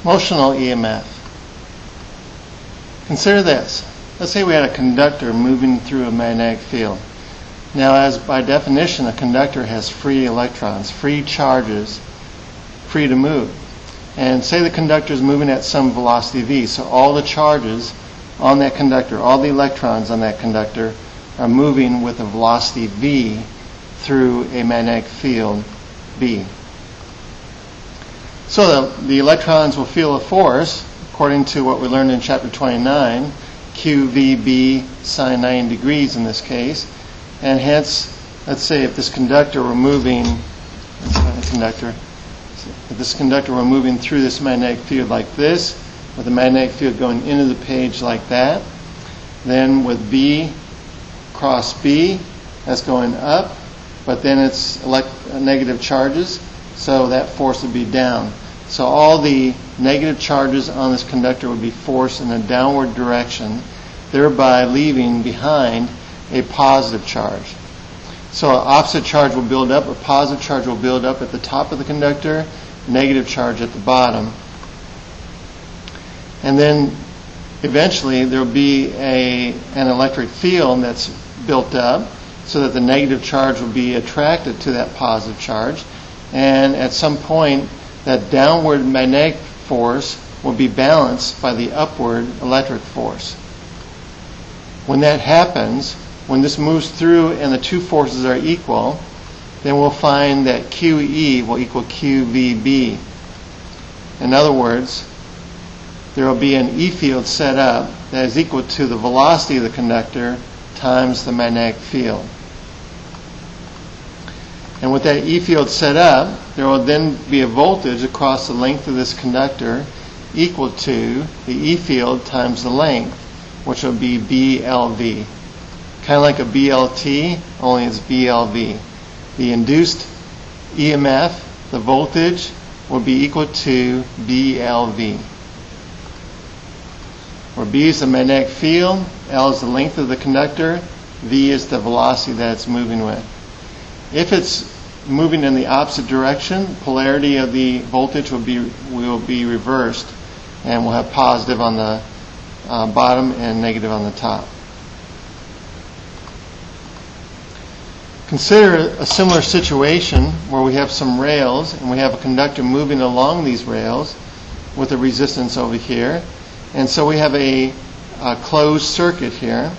Motional EMF. Consider this. Let's say we had a conductor moving through a magnetic field. Now, as by definition, a conductor has free electrons, free charges, free to move. And say the conductor is moving at some velocity v, so all the charges on that conductor, all the electrons on that conductor are moving with a velocity v through a magnetic field B. So the electrons will feel a force, according to what we learned in chapter 29, QVB sine 90 degrees in this case. And hence, let's say if this conductor were moving, if this conductor were moving through this magnetic field like this, with the magnetic field going into the page like that, then with B cross B, that's going up, but then it's negative charges, so that force would be down. So all the negative charges on this conductor would be forced in a downward direction, thereby leaving behind a positive charge. So an opposite charge will build up, a positive charge will build up at the top of the conductor, negative charge at the bottom. And then eventually there will be an electric field that's built up so that the negative charge will be attracted to that positive charge. And at some point, that downward magnetic force will be balanced by the upward electric force. When that happens, when this moves through and the two forces are equal, then we'll find that QE will equal QVB. In other words, there will be an E field set up that is equal to the velocity of the conductor times the magnetic field. And with that E field set up, there will then be a voltage across the length of this conductor equal to the E field times the length, which will be BLV. Kind of like a BLT, only it's BLV. The induced EMF, the voltage, will be equal to BLV. Where B is the magnetic field, L is the length of the conductor, V is the velocity that it's moving with. If it's moving in the opposite direction, polarity of the voltage will be reversed, and we'll have positive on the bottom and negative on the top. Consider a similar situation where we have some rails and we have a conductor moving along these rails with a resistance over here. And so we have a closed circuit here.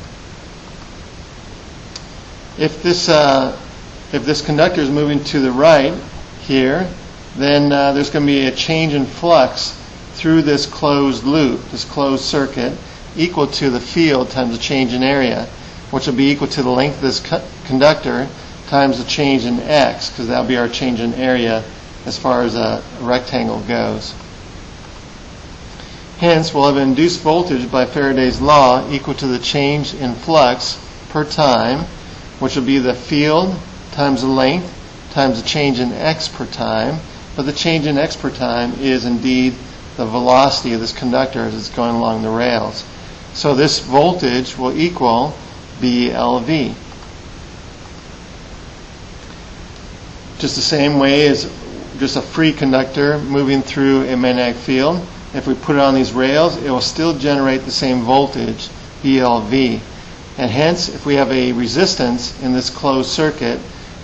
If this conductor is moving to the right here, then there's going to be a change in flux through this closed loop, this closed circuit, equal to the field times the change in area, which will be equal to the length of this conductor times the change in x, because that will be our change in area as far as a rectangle goes. Hence, we'll have an induced voltage by Faraday's law equal to the change in flux per time, which will be the field times the length times the change in x per time. But the change in x per time is indeed the velocity of this conductor as it's going along the rails. So this voltage will equal BLV. Just the same way as just a free conductor moving through a magnetic field. If we put it on these rails, it will still generate the same voltage, BLV. And hence, if we have a resistance in this closed circuit,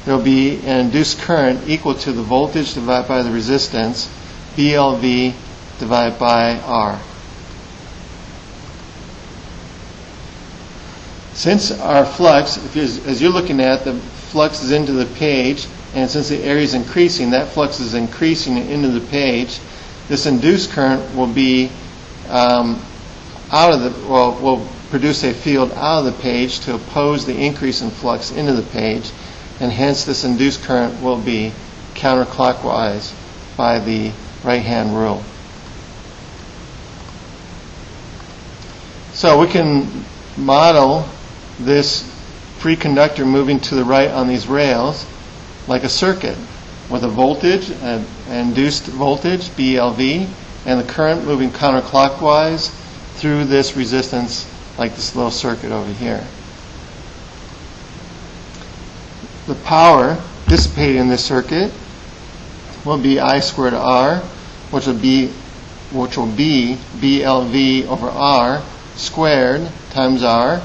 there will be an induced current equal to the voltage divided by the resistance, BLV divided by R. Since our flux, as you're looking at, the flux is into the page, and since the area is increasing, that flux is increasing into the page. This induced current will be will produce a field out of the page to oppose the increase in flux into the page, and hence this induced current will be counterclockwise by the right-hand rule. So we can model this free conductor moving to the right on these rails like a circuit with a voltage, an induced voltage, BLV, and the current moving counterclockwise through this resistance like this little circuit over here. The power dissipated in this circuit will be I squared R, which will be which will be BLV over R squared times R,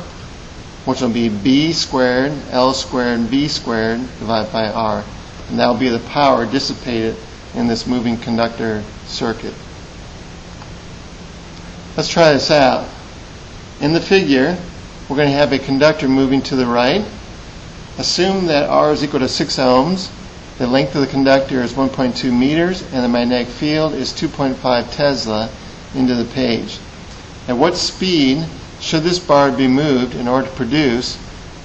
which will be B squared L squared V squared divided by R. And that will be the power dissipated in this moving conductor circuit. Let's try this out. In the figure, we're going to have a conductor moving to the right. Assume that R is equal to 6 ohms. The length of the conductor is 1.2 meters, and the magnetic field is 2.5 Tesla into the page. At what speed should this bar be moved in order to produce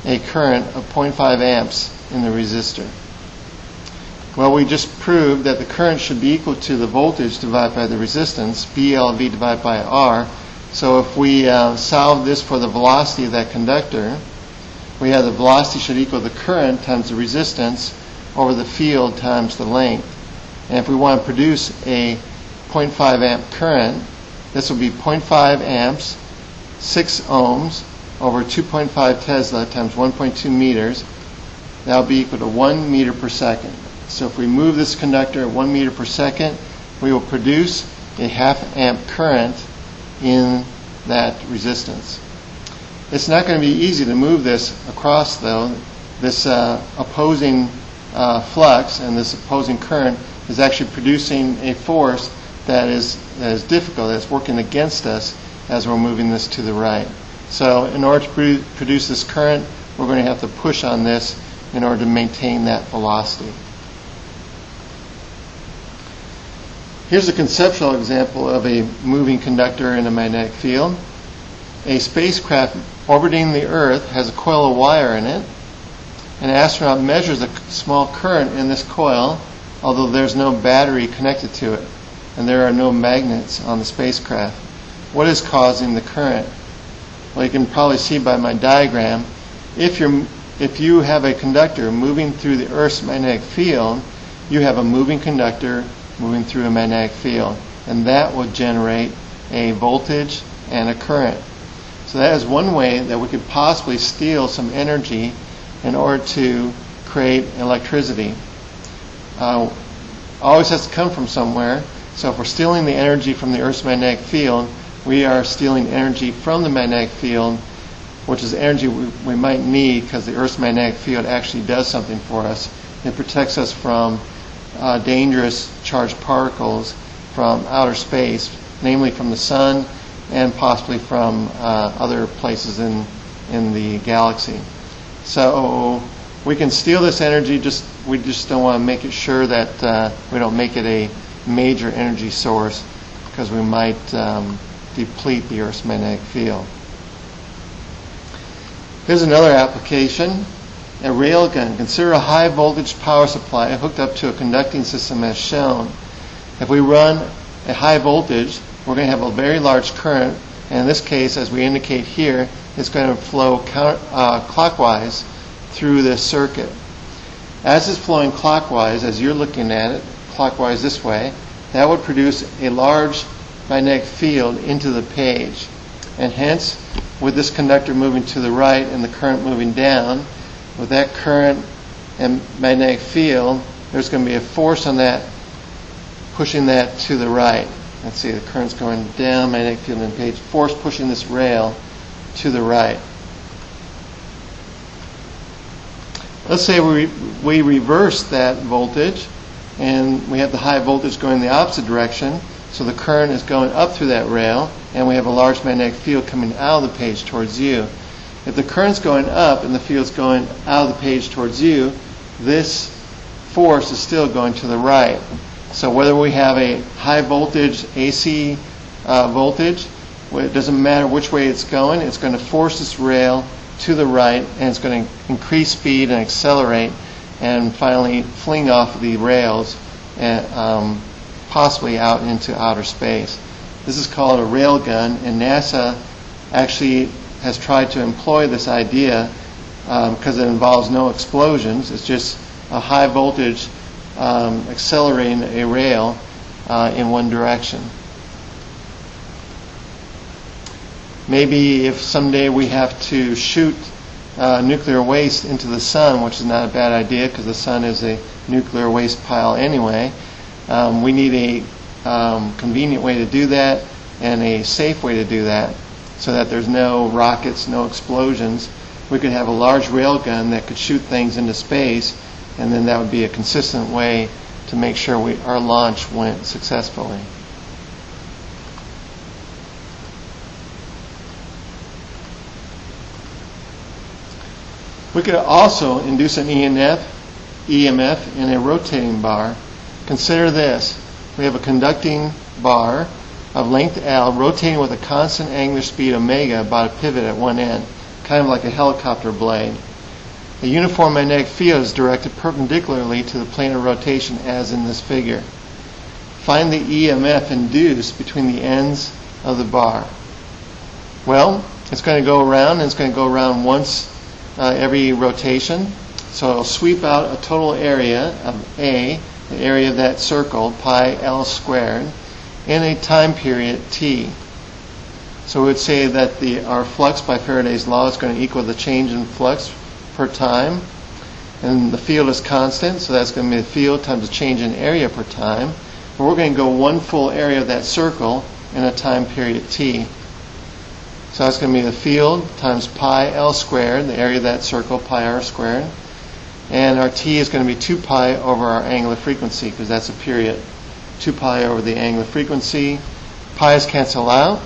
a current of 0.5 amps in the resistor? Well, we just proved that the current should be equal to the voltage divided by the resistance, BLV divided by R. So if we solve this for the velocity of that conductor, we have the velocity should equal the current times the resistance over the field times the length. And if we want to produce a 0.5 amp current, this will be 0.5 amps, 6 ohms, over 2.5 Tesla times 1.2 meters. That will be equal to 1 meter per second. So if we move this conductor at 1 meter per second, we will produce a half amp current in that resistance. It's not going to be easy to move this across, though. This opposing flux and this opposing current is actually producing a force that is difficult, that's working against us as we're moving this to the right. So in order to produce this current, we're going to have to push on this in order to maintain that velocity. Here's a conceptual example of a moving conductor in a magnetic field. A spacecraft orbiting the Earth has a coil of wire in it. An astronaut measures a small current in this coil, although there's no battery connected to it, and there are no magnets on the spacecraft. What is causing the current? Well, you can probably see by my diagram. If you have a conductor moving through the Earth's magnetic field, you have a moving conductor moving through a magnetic field, and that will generate a voltage and a current. So that is one way that we could possibly steal some energy in order to create electricity. Always has to come from somewhere. So if we're stealing the energy from the Earth's magnetic field, we are stealing energy from the magnetic field, which is energy we might need because the Earth's magnetic field actually does something for us. It protects us from dangerous charged particles from outer space, namely from the sun and possibly from other places in the galaxy. So we can steal this energy, we just don't want to make it sure that we don't make it a major energy source because we might deplete the Earth's magnetic field. Here's another application. A railgun. Consider a high voltage power supply hooked up to a conducting system as shown. If we run a high voltage, we're going to have a very large current, and in this case, as we indicate here, it's going to flow clockwise through this circuit. As it's flowing clockwise, as you're looking at it, clockwise this way, that would produce a large magnetic field into the page. And hence, with this conductor moving to the right and the current moving down, with that current and magnetic field, there's going to be a force on that, pushing that to the right. Let's see, the current's going down, magnetic field in the page, force pushing this rail to the right. Let's say we reverse that voltage, and we have the high voltage going the opposite direction, so the current is going up through that rail, and we have a large magnetic field coming out of the page towards you. If the current's going up and the field's going out of the page towards you, this force is still going to the right. So whether we have a high voltage AC voltage, it doesn't matter which way it's going to force this rail to the right, and it's going to increase speed and accelerate and finally fling off the rails and possibly out into outer space. This is called a railgun, and NASA actually has tried to employ this idea because it involves no explosions. It's just a high voltage accelerating a rail in one direction. Maybe if someday we have to shoot nuclear waste into the sun, which is not a bad idea because the sun is a nuclear waste pile anyway, we need convenient way to do that and a safe way to do that, so that there's no rockets, no explosions. We could have a large railgun that could shoot things into space, and then that would be a consistent way to make sure our launch went successfully. We could also induce an EMF in a rotating bar. Consider this. We have a conducting bar of length L rotating with a constant angular speed omega about a pivot at one end, kind of like a helicopter blade. A uniform magnetic field is directed perpendicularly to the plane of rotation as in this figure. Find the EMF induced between the ends of the bar. Well, it's going to go around, and it's going to go around once every rotation. So it'll sweep out a total area of A, the area of that circle, pi L squared, in a time period t. So we would say that our flux by Faraday's law is going to equal the change in flux per time. And the field is constant, so that's going to be the field times the change in area per time. But we're going to go one full area of that circle in a time period t. So that's going to be the field times pi L squared, the area of that circle, pi r squared. And our t is going to be 2 pi over our angular frequency, because that's a period. 2 pi over the angular frequency. Pi's cancel out.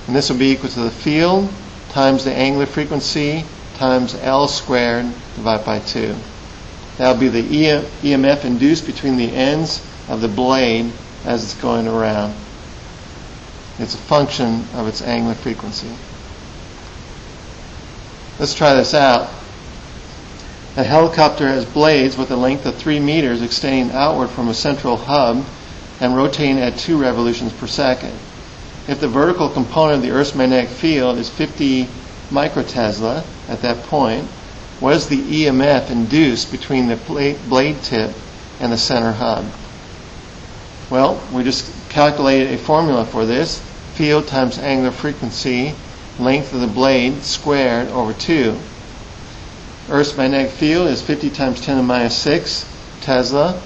And this will be equal to the field times the angular frequency times L squared divided by 2. That will be the EMF induced between the ends of the blade as it's going around. It's a function of its angular frequency. Let's try this out. A helicopter has blades with a length of 3 meters extending outward from a central hub and rotating at 2 revolutions per second. If the vertical component of the Earth's magnetic field is 50 microtesla at that point, what is the EMF induced between the blade tip and the center hub? Well, we just calculated a formula for this. Field times angular frequency, length of the blade squared over 2. Earth's magnetic field is 50 times 10 to the minus 6 Tesla.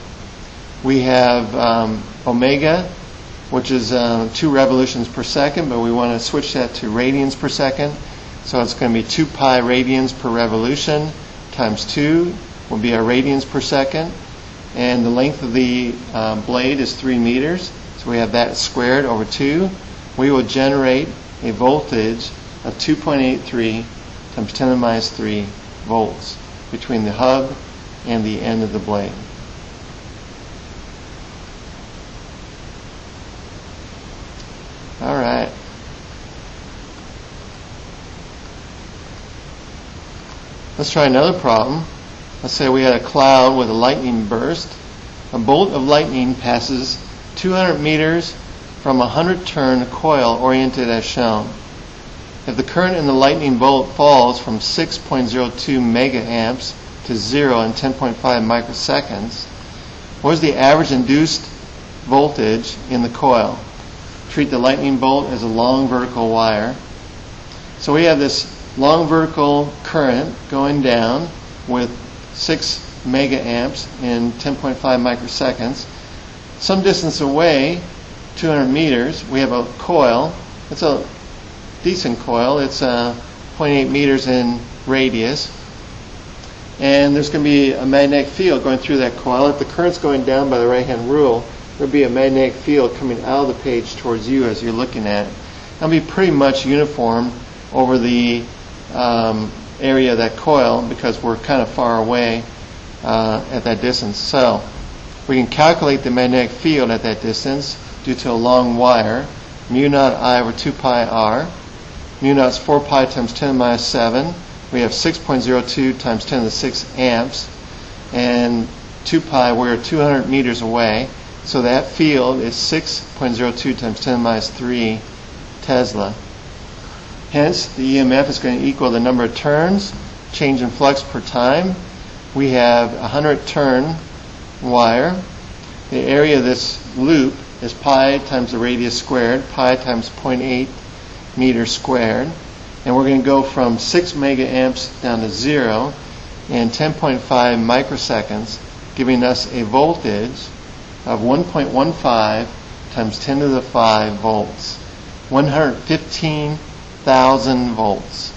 We have omega, which is 2 revolutions per second, but we want to switch that to radians per second. So it's going to be 2 pi radians per revolution times 2 will be our radians per second. And the length of the blade is 3 meters. So we have that squared over 2. We will generate a voltage of 2.83 times 10 to the minus 3 volts between the hub and the end of the blade. All right. Let's try another problem. Let's say we had a cloud with a lightning burst. A bolt of lightning passes 200 meters from a 100-turn coil oriented as shown. If the current in the lightning bolt falls from 6.02 mega amps to 0 in 10.5 microseconds, what is the average induced voltage in the coil? Treat the lightning bolt as a long vertical wire. So we have this long vertical current going down with 6 mega amps in 10.5 microseconds. Some distance away, 200 meters, we have a coil. It's a decent coil. It's 0.8 meters in radius. And there's going to be a magnetic field going through that coil. If the current's going down by the right-hand rule, there'll be a magnetic field coming out of the page towards you as you're looking at it. It'll be pretty much uniform over the area of that coil because we're kind of far away at that distance. So we can calculate the magnetic field at that distance due to a long wire. Mu naught I over 2 pi r. Mu naught is 4 pi times 10 to the minus 7. We have 6.02 times 10 to the 6 amps. And 2 pi, we're 200 meters away. So that field is 6.02 times 10 to the minus 3 Tesla. Hence, the EMF is going to equal the number of turns, change in flux per time. We have a 100-turn wire. The area of this loop is pi times the radius squared, pi times 0.8 meters squared. And we're going to go from 6 mega amps down to 0 in 10.5 microseconds, giving us a voltage of 1.15 times 10 to the 5 volts. 115,000 volts.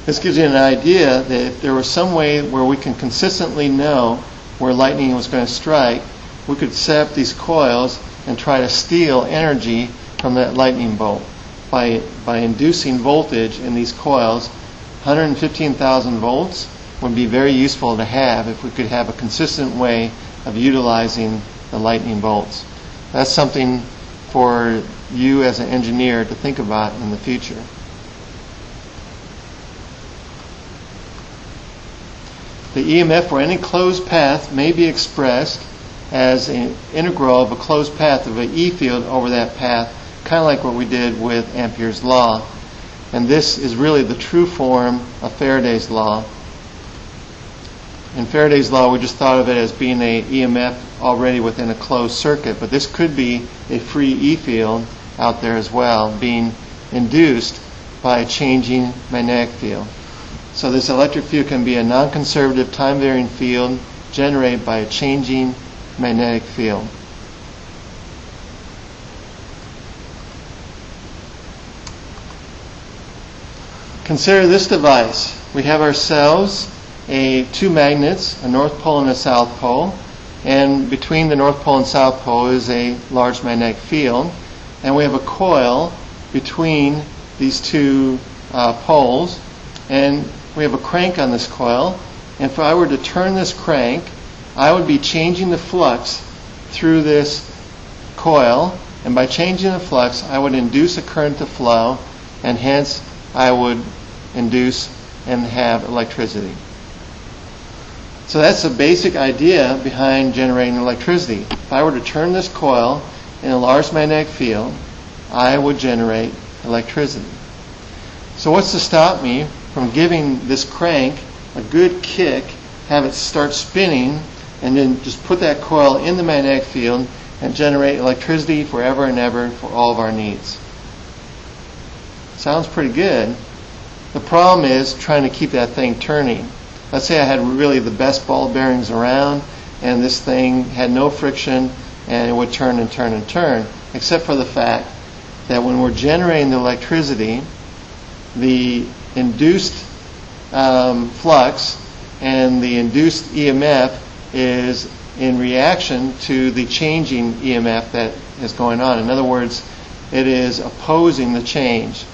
This gives you an idea that if there was some way where we can consistently know where lightning was going to strike, we could set up these coils and try to steal energy from that lightning bolt. By inducing voltage in these coils, 115,000 volts would be very useful to have if we could have a consistent way of utilizing the lightning bolts. That's something for you as an engineer to think about in the future. The EMF for any closed path may be expressed as an integral of a closed path of an E field over that path, kind of like what we did with Ampere's law. And this is really the true form of Faraday's law. In Faraday's law, we just thought of it as being an EMF already within a closed circuit, but this could be a free E field out there as well, being induced by a changing magnetic field. So this electric field can be a non-conservative time-varying field generated by a changing magnetic field. Consider this device. We have ourselves two magnets, a north pole and a south pole, and between the north pole and south pole is a large magnetic field, and we have a coil between these two poles, and we have a crank on this coil, and if I were to turn this crank, I would be changing the flux through this coil, and by changing the flux I would induce a current to flow, and hence I would induce and have electricity. So that's the basic idea behind generating electricity. If I were to turn this coil in a large magnetic field, I would generate electricity. So what's to stop me from giving this crank a good kick, have it start spinning, and then just put that coil in the magnetic field and generate electricity forever and ever for all of our needs? Sounds pretty good. The problem is trying to keep that thing turning. Let's say I had really the best ball bearings around, and this thing had no friction, and it would turn and turn and turn, except for the fact that when we're generating the electricity, the induced flux and the induced EMF is in reaction to the changing EMF that is going on. In other words, it is opposing the change.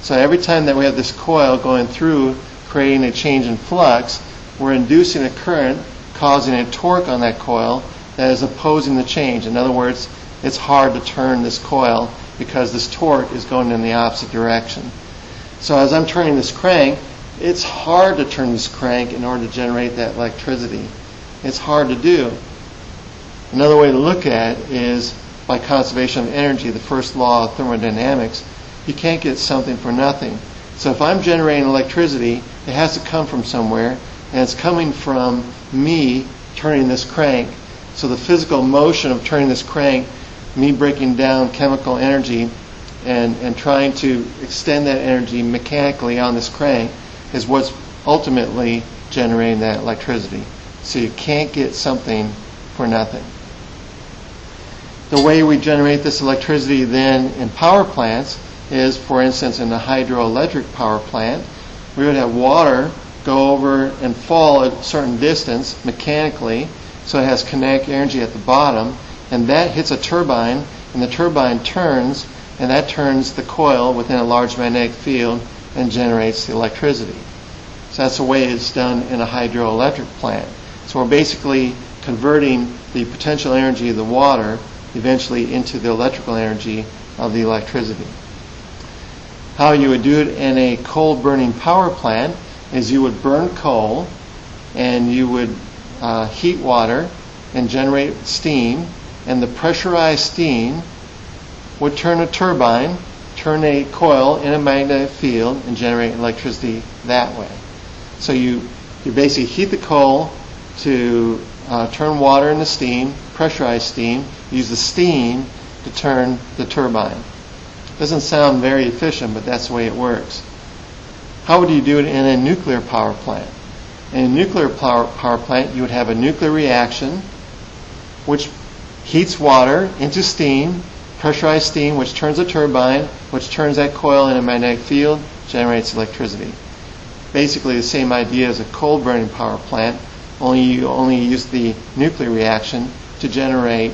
So every time that we have this coil going through, creating a change in flux, we're inducing a current, causing a torque on that coil that is opposing the change. In other words, it's hard to turn this coil because this torque is going in the opposite direction. So as I'm turning this crank, it's hard to turn this crank in order to generate that electricity. It's hard to do. Another way to look at it is by conservation of energy, the first law of thermodynamics. You can't get something for nothing. So if I'm generating electricity, it has to come from somewhere, and it's coming from me turning this crank. So the physical motion of turning this crank, me breaking down chemical energy and trying to extend that energy mechanically on this crank is what's ultimately generating that electricity. So you can't get something for nothing. The way we generate this electricity then in power plants is, for instance, in a hydroelectric power plant, we would have water go over and fall at a certain distance mechanically, so it has kinetic energy at the bottom, and that hits a turbine, and the turbine turns, and that turns the coil within a large magnetic field and generates the electricity. So that's the way it's done in a hydroelectric plant. So we're basically converting the potential energy of the water eventually into the electrical energy of the electricity. How you would do it in a coal-burning power plant is you would burn coal and you would heat water and generate steam, and the pressurized steam would turn a turbine, turn a coil in a magnetic field, and generate electricity that way. So you basically heat the coal to turn water into steam, pressurized steam, use the steam to turn the turbine. Doesn't sound very efficient, but that's the way it works. How would you do it in a nuclear power plant? In a nuclear power plant, you would have a nuclear reaction, which heats water into steam, pressurized steam, which turns a turbine, which turns that coil in a magnetic field, generates electricity. Basically the same idea as a coal burning power plant, only you only use the nuclear reaction to generate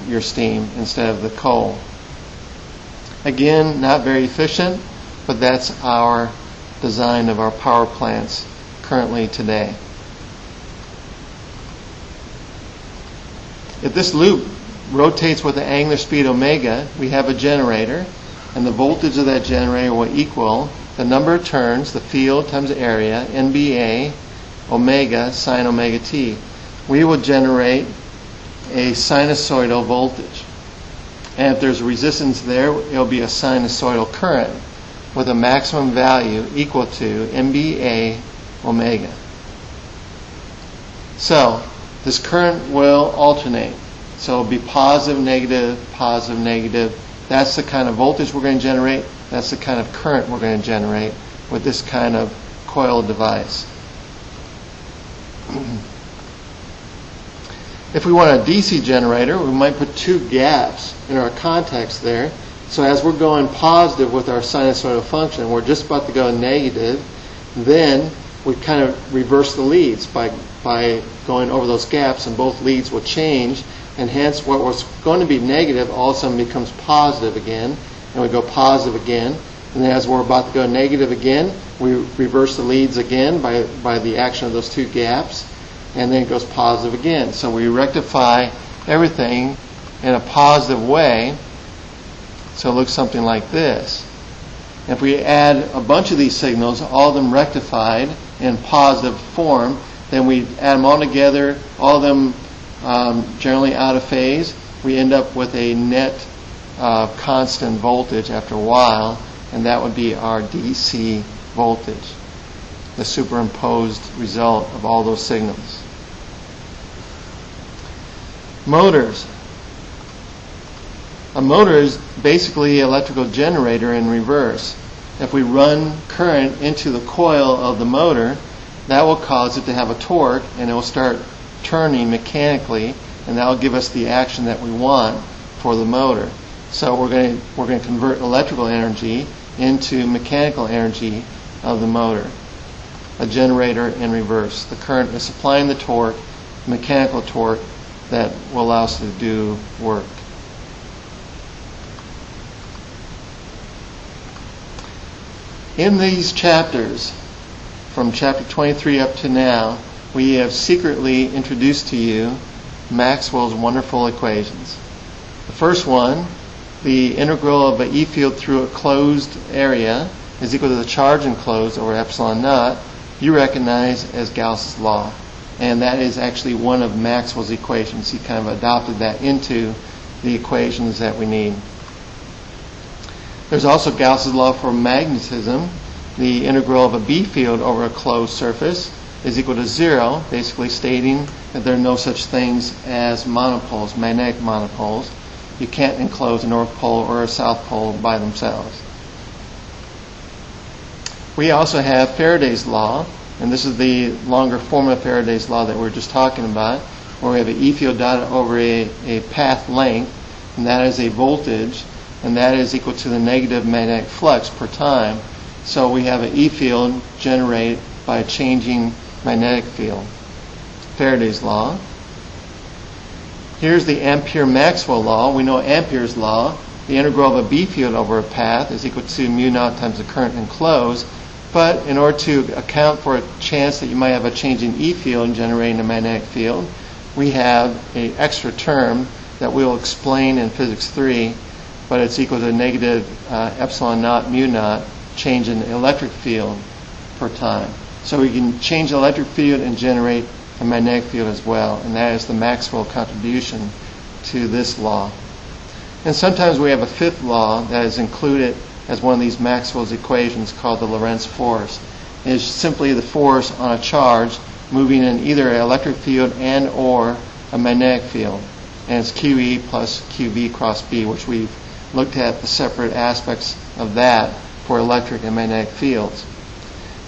your steam instead of the coal. Again, not very efficient, but that's our design of our power plants currently today. If this loop rotates with the angular speed omega, we have a generator, and the voltage of that generator will equal the number of turns, the field times the area, NBA, omega, sine omega t. We will generate a sinusoidal voltage. And if there's resistance there, it'll be a sinusoidal current with a maximum value equal to NBA omega. So this current will alternate. So it'll be positive, negative, positive, negative. That's the kind of voltage we're going to generate. That's the kind of current we're going to generate with this kind of coil device. If we want a DC generator, we might put two gaps in our contacts there. So as we're going positive with our sinusoidal function, we're just about to go negative, then we kind of reverse the leads by going over those gaps, and both leads will change, and hence what was going to be negative all of a sudden becomes positive again, and we go positive again, and then as we're about to go negative again, we reverse the leads again by the action of those two gaps, and then it goes positive again. So we rectify everything in a positive way, so it looks something like this. If we add a bunch of these signals, all of them rectified in positive form, then we add them all together, all of them generally out of phase, we end up with a net constant voltage after a while, and that would be our DC voltage, the superimposed result of all those signals. Motors. A motor is basically an electrical generator in reverse. If we run current into the coil of the motor, that will cause it to have a torque, and it will start turning mechanically, and that will give us the action that we want for the motor. So we're going to convert electrical energy into mechanical energy of the motor. A generator in reverse. The current is supplying the torque, mechanical torque, that will allow us to do work. In these chapters, from chapter 23 up to now, we have secretly introduced to you Maxwell's wonderful equations. The first one, the integral of an E field through a closed area is equal to the charge enclosed over epsilon naught, you recognize as Gauss's law. And that is actually one of Maxwell's equations. He kind of adopted that into the equations that we need. There's also Gauss's law for magnetism. The integral of a B field over a closed surface is equal to 0, basically stating that there are no such things as monopoles, magnetic monopoles. You can't enclose a north pole or a south pole by themselves. We also have Faraday's law, and this is the longer form of Faraday's law that we were just talking about, where we have an E field dotted over a path length, and that is a voltage, and that is equal to the negative magnetic flux per time. So we have an E field generated by a changing magnetic field. Faraday's law. Here's the Ampere-Maxwell law. We know Ampere's law. The integral of a B field over a path is equal to mu naught times the current enclosed. But in order to account for a chance that you might have a change in E field generating a magnetic field, we have an extra term that we'll explain in Physics 3, but it's equal to negative epsilon naught mu naught change in electric field per time. So we can change the electric field and generate a magnetic field as well, and that is the Maxwell contribution to this law. And sometimes we have a fifth law that is included as one of these Maxwell's equations called the Lorentz force. It is simply the force on a charge moving in either an electric field and or a magnetic field. And it's QE plus QV cross B, which we've looked at the separate aspects of that for electric and magnetic fields.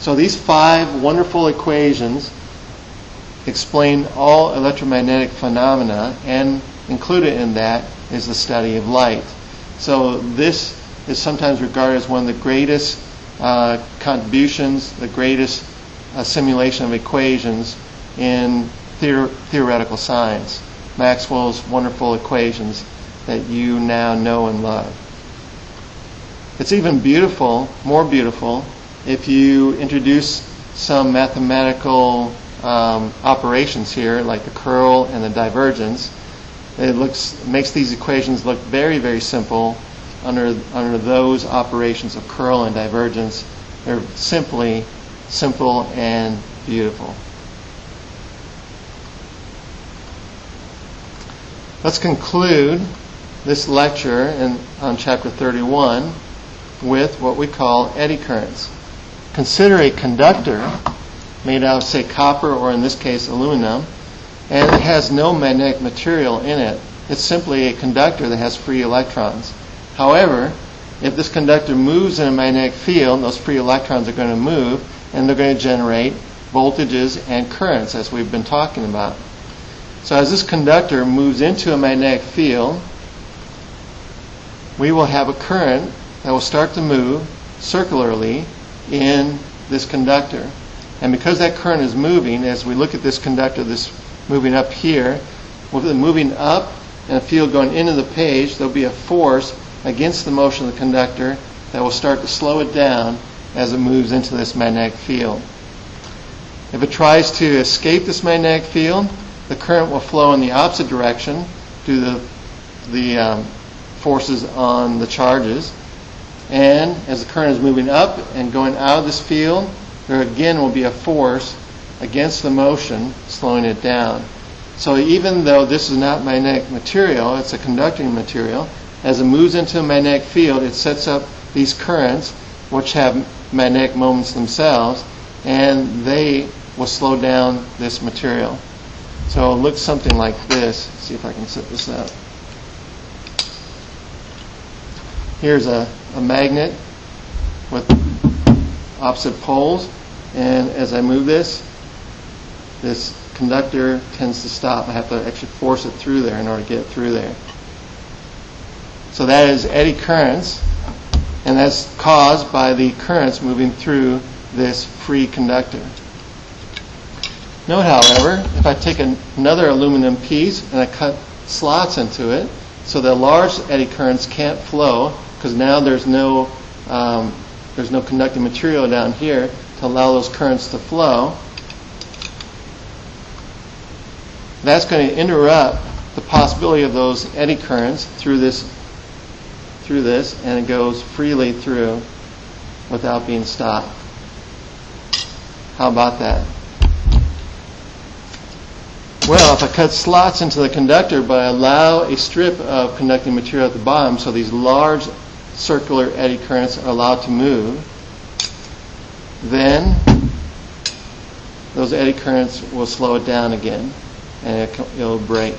So these 5 wonderful equations explain all electromagnetic phenomena and included in that is the study of light. So this is sometimes regarded as one of the greatest contributions, the greatest simulation of equations in theoretical science. Maxwell's wonderful equations that you now know and love. It's even more beautiful, if you introduce some mathematical operations here, like the curl and the divergence. It makes these equations look very, very simple under those operations of curl and divergence. They're simply simple and beautiful. Let's conclude this lecture on chapter 31 with what we call eddy currents. Consider a conductor made out of, say, copper, or in this case aluminum, and it has no magnetic material in it. It's simply a conductor that has free electrons. However, if this conductor moves in a magnetic field, those free electrons are going to move, and they're going to generate voltages and currents, as we've been talking about. So as this conductor moves into a magnetic field, we will have a current that will start to move circularly in this conductor. And because that current is moving, as we look at this conductor, this moving up here, with it moving up and a field going into the page, there'll be a force against the motion of the conductor that will start to slow it down as it moves into this magnetic field. If it tries to escape this magnetic field, the current will flow in the opposite direction due to the forces on the charges. And as the current is moving up and going out of this field, there again will be a force against the motion, slowing it down. So even though this is not magnetic material, it's a conducting material, as it moves into a magnetic field, it sets up these currents, which have magnetic moments themselves, and they will slow down this material. So it looks something like this. Let's see if I can set this up. Here's a magnet with opposite poles, and as I move this conductor tends to stop. I have to actually force it through there in order to get it through there. So that is eddy currents, and that's caused by the currents moving through this free conductor. Note, however, if I take another aluminum piece and I cut slots into it, so the large eddy currents can't flow, because now there's no conducting material down here to allow those currents to flow. That's going to interrupt the possibility of those eddy currents through this, and it goes freely through without being stopped. How about that? Well, if I cut slots into the conductor but allow a strip of conducting material at the bottom, so these large circular eddy currents are allowed to move, then those eddy currents will slow it down again, and it'll break.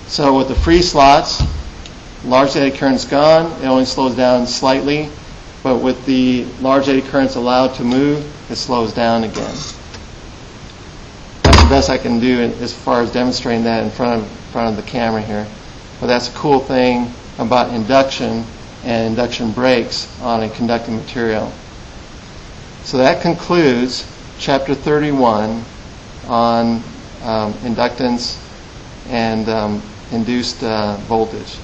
So with the free slots, large eddy currents gone, it only slows down slightly, but with the large eddy currents allowed to move, it slows down again. That's the best I can do as far as demonstrating that in front of the camera here. But that's a cool thing about induction and induction breaks on a conducting material. So that concludes chapter 31 on inductance and induced voltage.